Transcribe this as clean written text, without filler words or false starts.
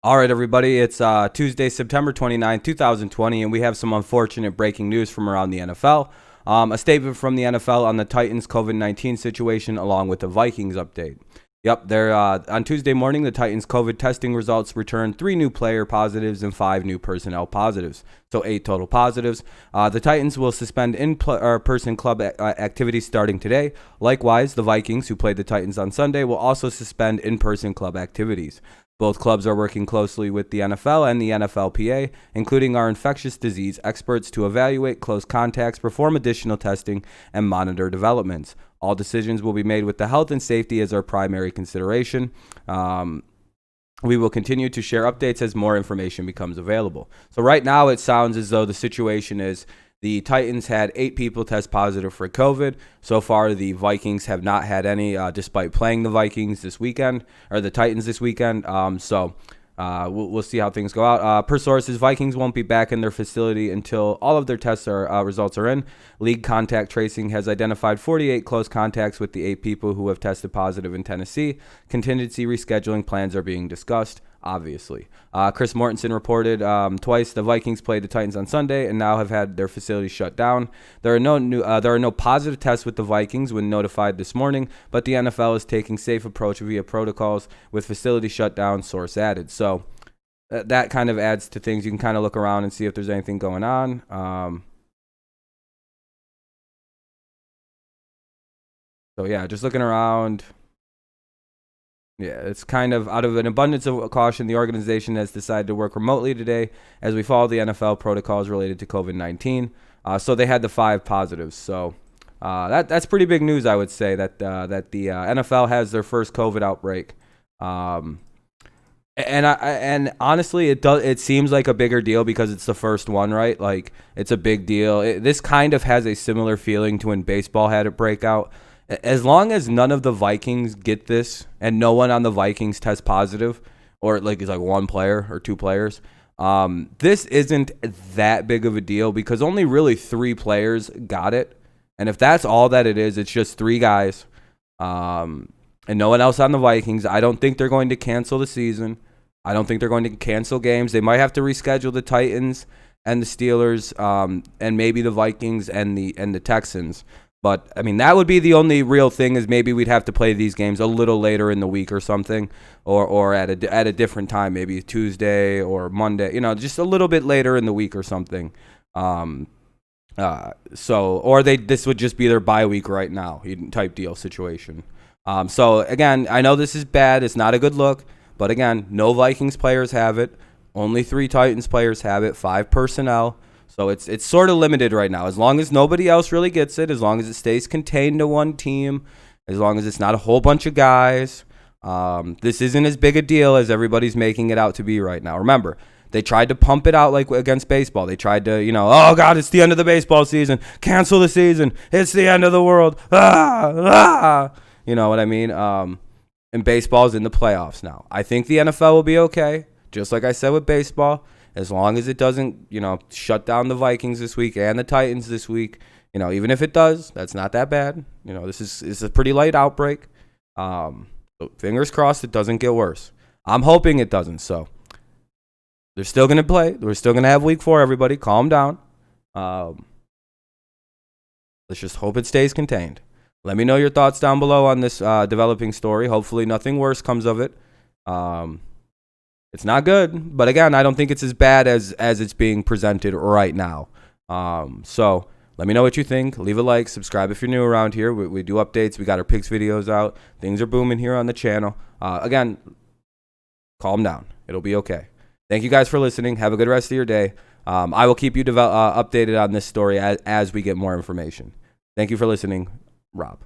All right, everybody. It's Tuesday, September 29th, 2020, and we have some unfortunate breaking news from around the NFL. A statement from the NFL on the Titans' COVID-19 situation, along with the Vikings update. Yep, on Tuesday morning, the Titans' COVID testing results returned 3 new player positives and 5 new personnel positives, so 8 total positives. The Titans will suspend in-person club activities starting today. Likewise, the Vikings, who played the Titans on Sunday, will also suspend in-person club activities. Both clubs are working closely with the NFL and the NFLPA, including our infectious disease experts, to evaluate close contacts, perform additional testing, and monitor developments. All decisions will be made with the health and safety as our primary consideration. We will continue to share updates as more information becomes available. So right now it sounds as though the situation is the Titans had 8 people test positive for COVID. So far, the Vikings have not had any, despite playing the Vikings this weekend, or the Titans this weekend. We'll see how things go out. Per sources, Vikings won't be back in their facility until all of their test results are in. League contact tracing has identified 48 close contacts with the 8 people who have tested positive in Tennessee. Contingency rescheduling plans are being discussed, obviously. Chris Mortensen reported twice the Vikings played the Titans on Sunday and now have had their facility shut down. There are no positive tests with the Vikings when notified this morning, but the NFL is taking safe approach via protocols with facility shut down, source added. So that kind of adds to things. You can kind of look around and see if there's anything going on. Just looking around. Yeah, it's kind of out of an abundance of caution, the organization has decided to work remotely today as we follow the NFL protocols related to COVID-19. So they had the 5 positives. So that's pretty big news, I would say, that the NFL has their first COVID outbreak. And honestly, it seems like a bigger deal because it's the first one, right? Like, it's a big deal. This kind of has a similar feeling to when baseball had it break out. As long as none of the Vikings get this and no one on the Vikings tests positive, or it's like 1 player or 2 players, this isn't that big of a deal because only really 3 players got it. And if that's all that it is, it's just 3 guys and no one else on the Vikings. I don't think they're going to cancel the season. I don't think they're going to cancel games. They might have to reschedule the Titans and the Steelers and maybe the Vikings and the Texans. But, I mean, that would be the only real thing is maybe we'd have to play these games a little later in the week or something, or at a different time, maybe Tuesday or Monday, just a little bit later in the week or something. This would just be their bye week right now type deal situation. So, again, I know this is bad. It's not a good look. But, again, no Vikings players have it. Only 3 Titans players have it, 5 personnel. So it's sort of limited right now. As long as nobody else really gets it, as long as it stays contained to one team, as long as it's not a whole bunch of guys, this isn't as big a deal as everybody's making it out to be right now. Remember, they tried to pump it out like against baseball. They tried to, oh, God, it's the end of the baseball season. Cancel the season. It's the end of the world. You know what I mean? And baseball's in the playoffs now. I think the NFL will be okay, just like I said with baseball. As long as it doesn't, shut down the Vikings this week and the Titans this week, even if it does, that's not that bad. This is a pretty light outbreak. So fingers crossed it doesn't get worse. I'm hoping it doesn't. So they're still going to play. We're still going to have week 4, everybody. Calm down. Let's just hope it stays contained. Let me know your thoughts down below on this developing story. Hopefully nothing worse comes of it. It's not good, but again, I don't think it's as bad as it's being presented right now. So let me know what you think. Leave a like, subscribe if you're new around here. We do updates. We got our picks videos out. Things are booming here on the channel. Again, calm down. It'll be okay. Thank you guys for listening. Have a good rest of your day. I will keep you updated on this story as we get more information. Thank you for listening. Rob.